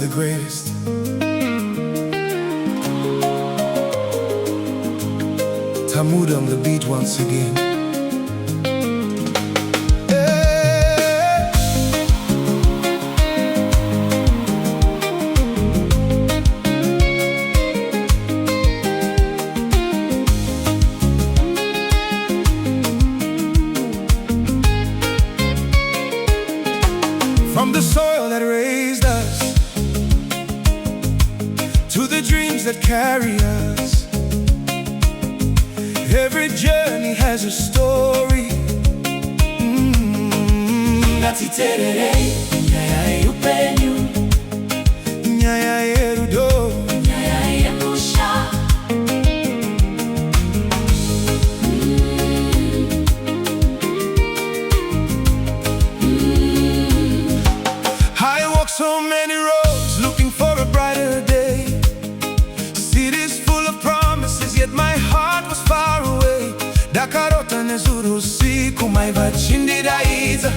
the greatest. Tamuh on the beat once again. From the soil that raised us to the dreams that carry us, every journey has a story. Ngatiterere, nyaya upenyu, nyaya erudo, nyaya Musha. I walk so many roads looking for a brighter day. Cities full of promises, yet my heart was far away. Dakarota nezuru siku maiva chindidaiza.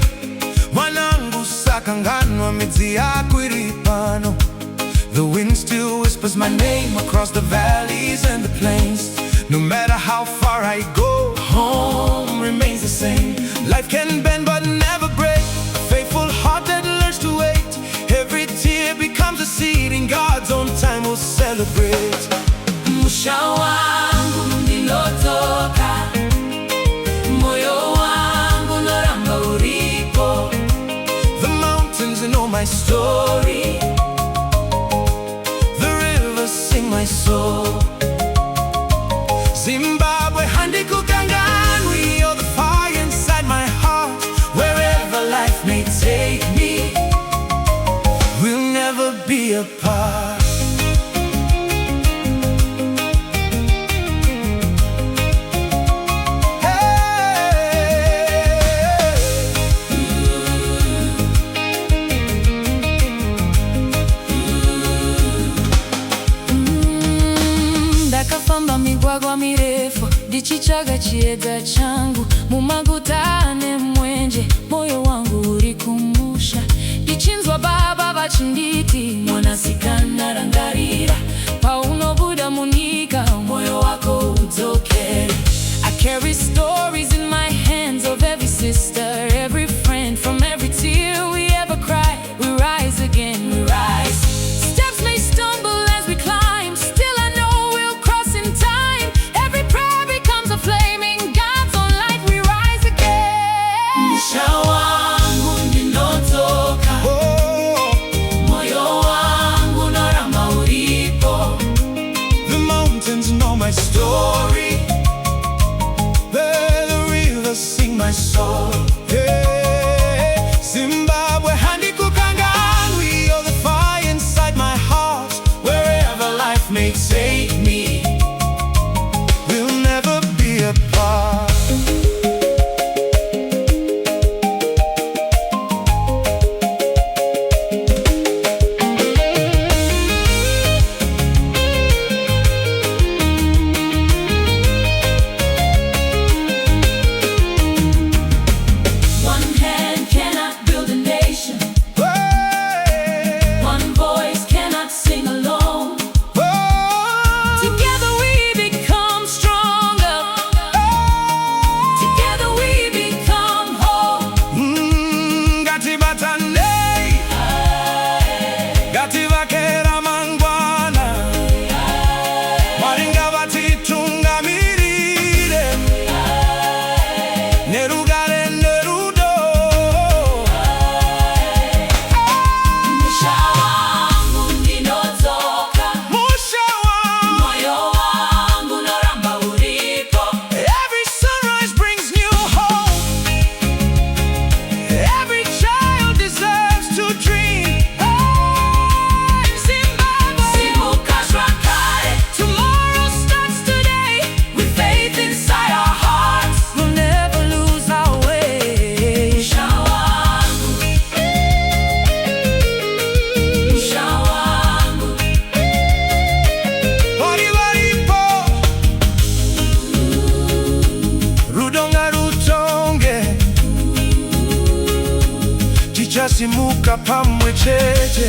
Wanangu sakanganwa midzi yako iripano. The wind still whispers my name across the valleys and the plains. No matter how far I go, home remains the same. Life can bend but never break. A faithful heart that learns to wait. Every tear becomes a seed. In God's own time we'll celebrate. Musha wangu nilotoka, moyo wangu noramba uripo. The mountains know my story, the rivers sing my soul. Zimbabwe handi kukanganwi, you're the fire inside my heart. Wherever life may take me, we'll never be apart. Ndakafamba migwagwa mirefu ndichichaga chiedza changu. Mumagutane mwenje moyo wangu urikumusha. Ndichinzwa baba vachinditi mwanasikana rangarira. Paunobuda munyika moyo wako udzokere. I carry stories in my hands of every sister, every friend. From every tear we ever cried, we rise again, we rise. Steps may stumble as we climb, still I know we'll cross in time. Every prayer becomes a flame, in God's own light we rise again. Musha wangu ninotoka, moyo wangu noramba uripo. The mountains know my story, the rivers sing my soul. Hey, Zimbabwe handi kukanganwi, you're the fire inside my heart. Wherever life may take me, we'll never be apart. One hand cannot build a nation, Hey, one voice cannot sing alone. oh, Together we become stronger, together we become whole. Ngati batane, ngati vakera mangwana, maringa vatitungamirire, nerugare nerudo. Musha wangu ninotoka, Musha wangu, moyo wangu noramba uripo. every sunrise brings new hope. Every child deserves to dream. Zimbabwe, Simuka shwakare, tomorrow starts today. with faith inside our hearts. We'll never lose our way. Musha wangu, Musha wangu, Bari baripo, rudonga rutonge, tichasimuka pamwe chete.